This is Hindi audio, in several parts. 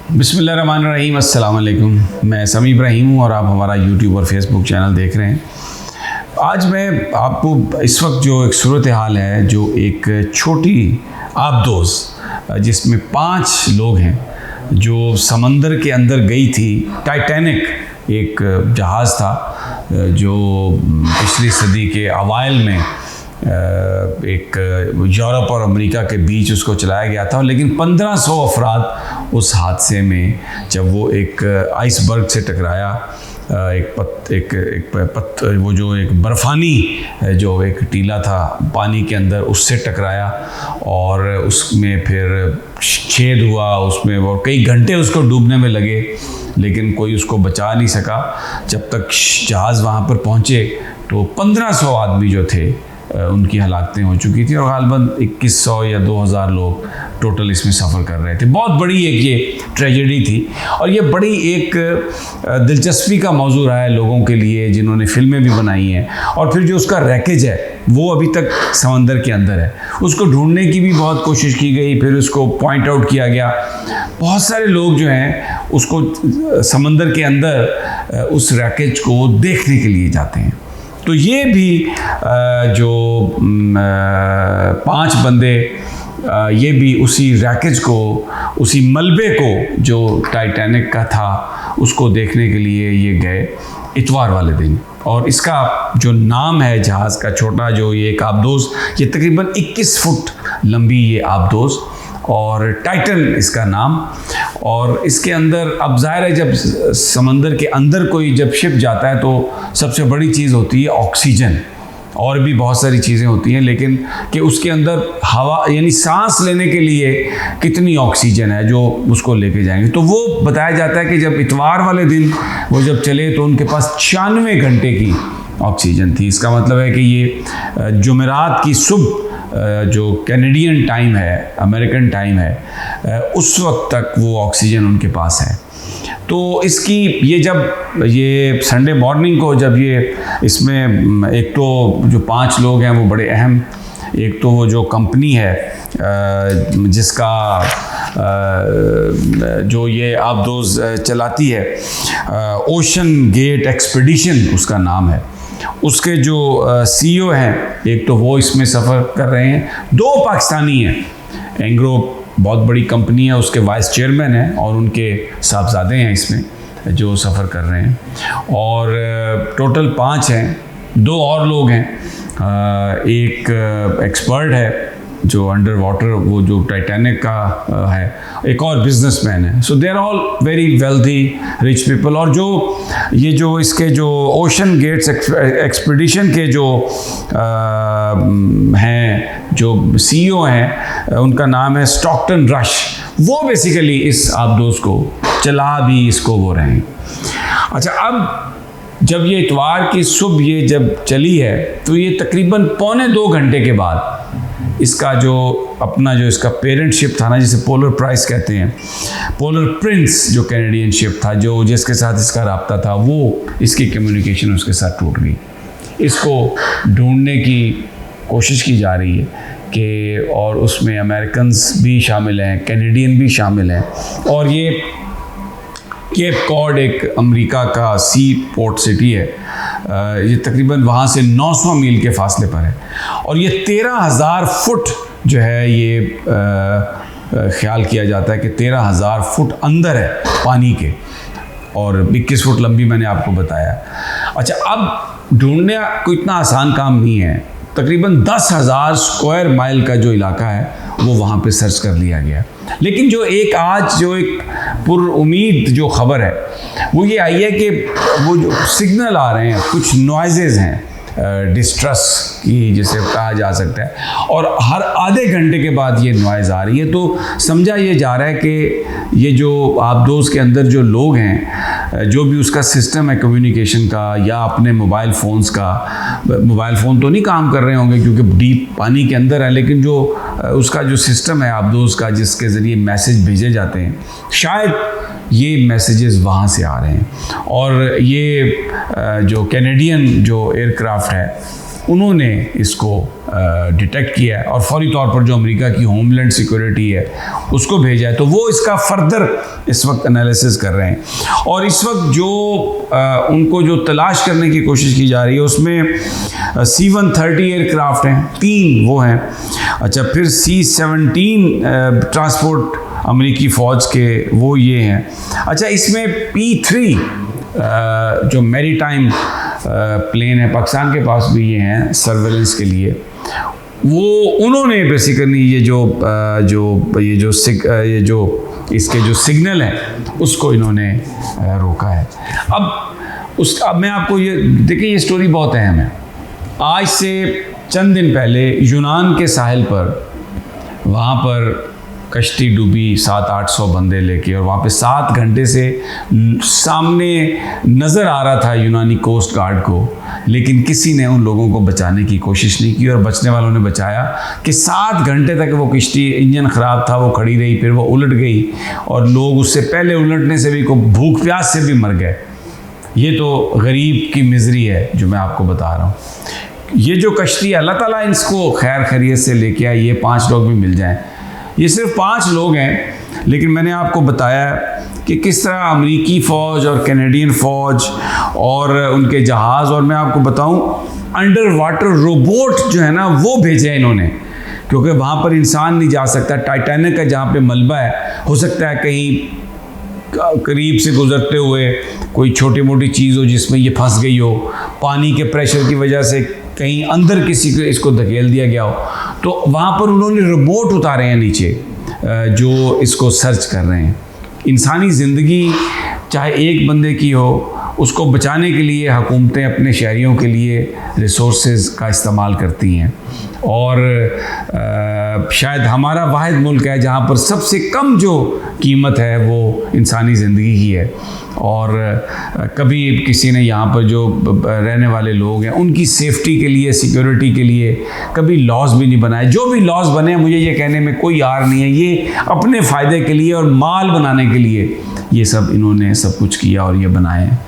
बिस्मिल्लाहिर्रहमानिर्रहीम, अस्सलाम वालेकुम। मैं समी इब्राहिम हूँ और आप हमारा यूट्यूब और फेसबुक चैनल देख रहे हैं। आज मैं आपको इस वक्त जो एक सूरत हाल है, जो एक छोटी आबदोज़ जिसमें 5 लोग हैं, जो समंदर के अंदर गई थी। टाइटैनिक एक जहाज़ था जो पिछली सदी के अवाइल में एक यूरोप और अमेरिका के बीच उसको चलाया गया था, लेकिन 1500 अफराद उस हादसे में, जब वो एक आइसबर्ग से टकराया, वो जो एक बर्फ़ानी जो एक टीला था पानी के अंदर, उससे टकराया और उसमें फिर छेद हुआ उसमें, और कई घंटे उसको डूबने में लगे, लेकिन कोई उसको बचा नहीं सका। जब तक जहाज़ वहाँ पर पहुँचे तो 1500 आदमी जो थे उनकी हलाकतें हो चुकी थी और गालबन 2100 या 2000 लोग टोटल इसमें सफ़र कर रहे थे। बहुत बड़ी एक ये ट्रेजेडी थी और ये बड़ी एक दिलचस्पी का मौजू रहा है लोगों के लिए, जिन्होंने फ़िल्में भी बनाई हैं। और फिर जो उसका रैकेज है वो अभी तक समंदर के अंदर है, उसको ढूंढने की भी बहुत कोशिश की गई, फिर उसको पॉइंट आउट किया गया। बहुत सारे लोग जो हैं उसको समंदर के अंदर उस रैकेज को देखने के लिए जाते हैं। तो ये भी जो 5 बंदे ये भी उसी रैकेज को, उसी मलबे को जो टाइटैनिक का था, उसको देखने के लिए ये गए इतवार वाले दिन। और इसका जो नाम है जहाज़ का छोटा, जो ये एक आबदोज़, ये तकरीबन 21 फुट लंबी ये आबदोज़, और टाइटन इसका नाम। और इसके अंदर अब ज़ाहिर है, जब समंदर के अंदर कोई जब शिप जाता है तो सबसे बड़ी चीज़ होती है ऑक्सीजन, और भी बहुत सारी चीज़ें होती हैं, लेकिन कि उसके अंदर हवा यानी सांस लेने के लिए कितनी ऑक्सीजन है जो उसको लेके जाएंगे। तो वो बताया जाता है कि जब इतवार वाले दिन वो जब चले तो उनके पास 96 घंटे की ऑक्सीजन थी। इसका मतलब है कि ये जुमेरात की सुबह जो कैनेडियन टाइम है, अमेरिकन टाइम है, उस वक्त तक वो ऑक्सीजन उनके पास है। तो इसकी ये जब ये संडे मॉर्निंग को जब ये इसमें एक तो जो 5 लोग हैं वो बड़े अहम, एक तो वो जो कंपनी है जिसका जो ये आबदोज़ चलाती है, ओशन गेट एक्सपीडिशन उसका नाम है, उसके जो CEO हैं, एक तो वो इसमें सफ़र कर रहे हैं। 2 पाकिस्तानी हैं, एंग्रो बहुत बड़ी कंपनी है, उसके वाइस चेयरमैन हैं और उनके साहबजादे हैं इसमें जो सफ़र कर रहे हैं। और टोटल 5 हैं, 2 और लोग हैं, एक एक्सपर्ट है जो अंडर वाटर, वो जो टाइटैनिक का है, एक और बिजनेसमैन है। So they are all very wealthy rich people. और जो ये जो इसके जो ओशन गेट्स एक्सपीडिशन के जो हैं, जो CEO हैं, उनका नाम है स्टॉकटन रश। वो बेसिकली इस आबदोज़ को चला भी इसको वो रहे हैं। अच्छा, अब जब ये इतवार की सुबह ये जब चली है तो ये तकरीबन 1.25 घंटे के बाद इसका जो अपना जो इसका पेरेंट शिप था ना, जिसे पोलर प्राइस कहते हैं, पोलर प्रिंस जो कैनेडियन शिप था, जो जिसके साथ इसका राब्ता था, वो इसकी कम्युनिकेशन उसके साथ टूट गई। इसको ढूंढने की कोशिश की जा रही है कि, और उसमें अमेरिकन्स भी शामिल हैं, कैनेडियन भी शामिल हैं। और ये केप कॉड एक अमेरिका का सी पोर्ट सिटी है, ये तकरीबन वहाँ से 900 मील के फासले पर है। और ये 13,000 फुट जो है, ये ख्याल किया जाता है कि 13,000 फुट अंदर है पानी के, और 21 फुट लंबी मैंने आपको बताया। अच्छा, अब ढूंढने कोई इतना आसान काम नहीं है। तकरीबन 10,000 स्क्वायर माइल का जो इलाका है वो वहाँ पे सर्च कर लिया गया। लेकिन जो एक आज जो एक पुरुम्मीद जो खबर है वो ये आई है कि वो जो सिग्नल आ रहे हैं, कुछ नॉइज़ेज़ हैं डिस्ट्रेस की, जिसे कहा जा सकता है, और हर आधे घंटे के बाद ये नॉइज़ आ रही है। तो समझा ये जा रहा है कि ये जो आबदोज़ के अंदर जो लोग हैं, जो भी उसका सिस्टम है कम्युनिकेशन का या अपने मोबाइल फ़ोन्स का, मोबाइल फ़ोन तो नहीं काम कर रहे होंगे क्योंकि डीप पानी के अंदर है, लेकिन जो उसका जो सिस्टम है आबदोज़ का, जिसके ज़रिए मैसेज भेजे जाते हैं, शायद ये मैसेजेस वहाँ से आ रहे हैं। और ये जो कैनेडियन जो एयरक्राफ्ट है उन्होंने इसको डिटेक्ट किया है और फौरी तौर पर जो अमेरिका की होमलैंड सिक्योरिटी है उसको भेजा है। तो वो इसका फर्दर इस वक्त एनालिसिस कर रहे हैं और इस वक्त जो उनको जो तलाश करने की कोशिश की जा रही है उसमें C-130 एयरक्राफ्ट हैं, 3 वो हैं। अच्छा, फिर C-17 ट्रांसपोर्ट अमेरिकी फ़ौज के वो ये हैं। अच्छा, इसमें P-3 जो मैरीटाइम प्लेन है पाकिस्तान के पास भी ये हैं सर्वेलेंस के लिए, वो उन्होंने बेसिकली ये जो इसके जो सिग्नल है उसको इन्होंने रोका है। अब मैं आपको ये देखिए, ये स्टोरी बहुत अहम है। आज से चंद दिन पहले यूनान के साहिल पर, वहाँ पर कश्ती डूबी 700-800 बंदे लेके, और वहाँ पे 7 घंटे से सामने नज़र आ रहा था यूनानी कोस्ट गार्ड को, लेकिन किसी ने उन लोगों को बचाने की कोशिश नहीं की। और बचने वालों ने बचाया कि 7 घंटे तक वो किश्ती, इंजन ख़राब था, वो खड़ी रही, फिर वो उलट गई और लोग उससे पहले उलटने से भी को भूख प्यास से भी मर गए। ये तो गरीब की मिज़री है जो मैं आपको बता रहा हूँ। ये जो कश्ती अल्लाह ताला इसको खैर खैरियत से लेके आए, ये 5 लोग भी मिल जाएं। ये सिर्फ 5 लोग हैं, लेकिन मैंने आपको बताया कि किस तरह अमेरिकी फ़ौज और कैनेडियन फ़ौज और उनके जहाज़, और मैं आपको बताऊं अंडर वाटर रोबोट जो है ना वो भेजे इन्होंने, क्योंकि वहाँ पर इंसान नहीं जा सकता। टाइटैनिक का जहाँ पे मलबा है, हो सकता है कहीं करीब से गुजरते हुए कोई छोटी मोटी चीज़ हो जिसमें ये फंस गई हो, पानी के प्रेशर की वजह से कहीं अंदर किसी को इसको धकेल दिया गया हो, तो वहाँ पर उन्होंने रोबोट उतारे हैं नीचे जो इसको सर्च कर रहे हैं। इंसानी ज़िंदगी चाहे एक बंदे की हो, उसको बचाने के लिए हुकूमतें अपने शहरियों के लिए रिसोर्सेज का इस्तेमाल करती हैं। और शायद हमारा वाहिद मुल्क है जहाँ पर सबसे कम जो कीमत है वो इंसानी ज़िंदगी की है। और कभी किसी ने यहाँ पर जो रहने वाले लोग हैं उनकी सेफ्टी के लिए, सिक्योरिटी के लिए कभी लॉज भी नहीं बनाए। जो भी लॉज बने, मुझे ये कहने में कोई यार नहीं है, ये अपने फ़ायदे के लिए और माल बनाने के लिए ये सब इन्होंने सब कुछ किया और ये बनाए हैं।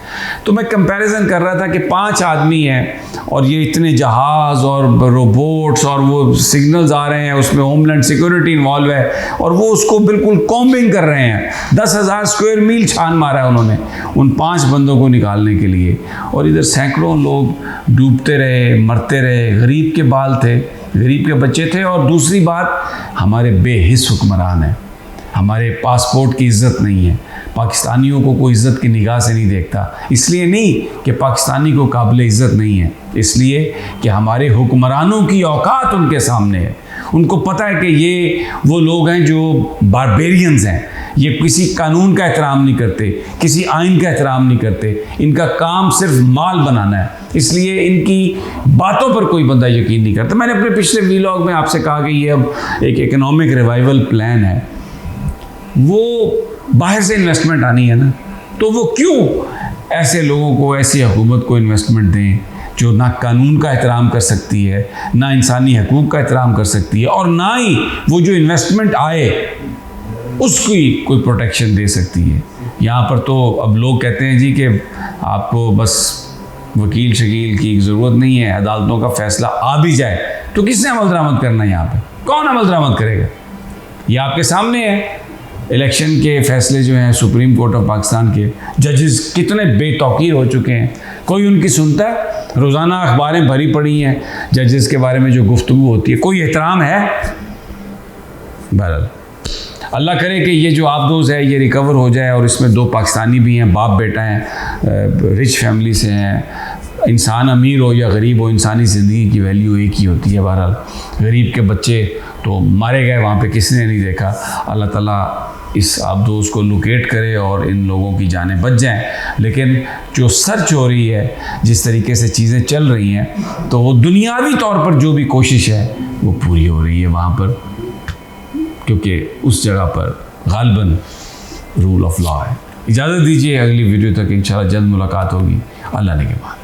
तो मैं कंपैरिजन कर रहा था कि 5 आदमी हैं और ये इतने जहाज़ और रोबोट्स और वो सिग्नल्स आ रहे हैं, उसमें होमलैंड सिक्योरिटी इन्वॉल्व है और वो उसको बिल्कुल कॉम्बिंग कर रहे हैं। 10,000 स्क्वायर मील छान मारा है उन्होंने उन 5 बंदों को निकालने के लिए, और इधर सैकड़ों लोग डूबते रहे, मरते रहे। गरीब के बाल थे, गरीब के बच्चे थे। और दूसरी बात, हमारे बेहिस हुक्मरान हैं, हमारे पासपोर्ट की इज़्ज़त नहीं है, पाकिस्तानियों को कोई इज़्ज़त की निगाह से नहीं देखता। इसलिए नहीं कि पाकिस्तानी को काबिल इज़्ज़त नहीं है, इसलिए कि हमारे हुक्मरानों की औकात उनके सामने है। उनको पता है कि ये वो लोग हैं जो बारबेरियंस हैं, ये किसी कानून का एहतराम नहीं करते, किसी आइन का एहतराम नहीं करते, इनका काम सिर्फ माल बनाना है, इसलिए इनकी बातों पर कोई बंदा यकीन नहीं करता। मैंने अपने पिछले वीलॉग में आपसे कहा कि ये अब एक इकोनॉमिक रिवाइवल प्लान है, वो बाहर से इन्वेस्टमेंट आनी है ना, तो वो क्यों ऐसे लोगों को, ऐसी हुकूमत को इन्वेस्टमेंट दें जो ना कानून का एहतराम कर सकती है, ना इंसानी हकूक़ का एहतराम कर सकती है, और ना ही वो जो इन्वेस्टमेंट आए उसकी कोई प्रोटेक्शन दे सकती है। यहाँ पर तो अब लोग कहते हैं जी कि आपको बस वकील शकील की ज़रूरत नहीं है, अदालतों का फ़ैसला आ भी जाए तो किसने अमल दरामद करना है? यहाँ पे कौन अमल दरामद करेगा? ये आपके सामने है। इलेक्शन के फ़ैसले जो हैं सुप्रीम कोर्ट ऑफ पाकिस्तान के जजेस कितने बेतौकीर हो चुके हैं, कोई उनकी सुनता है? रोज़ाना अखबारें भरी पड़ी हैं जजेस के बारे में जो गुफ्तगू होती है, कोई एहतराम है? बहरहाल अल्लाह करे कि ये जो आबदोज़ है ये रिकवर हो जाए, और इसमें 2 पाकिस्तानी भी हैं, बाप बेटा हैं, रिच फैमिली से हैं। इंसान अमीर हो या गरीब हो, इंसानी ज़िंदगी की वैल्यू एक ही होती है। बहरहाल गरीब के बच्चे तो मारे गए, वहाँ पे किसने नहीं देखा। अल्लाह ताला इस आबदोज़ को लोकेट करे और इन लोगों की जानें बच जाएं। लेकिन जो सर्च हो रही है, जिस तरीके से चीज़ें चल रही हैं, तो वो दुनियावी तौर पर जो भी कोशिश है वो पूरी हो रही है वहाँ पर, क्योंकि उस जगह पर गालिबन रूल ऑफ लॉ है। इजाज़त दीजिए, अगली वीडियो तक इंशाल्लाह जल्द मुलाकात होगी, अल्लाह ने के बाद।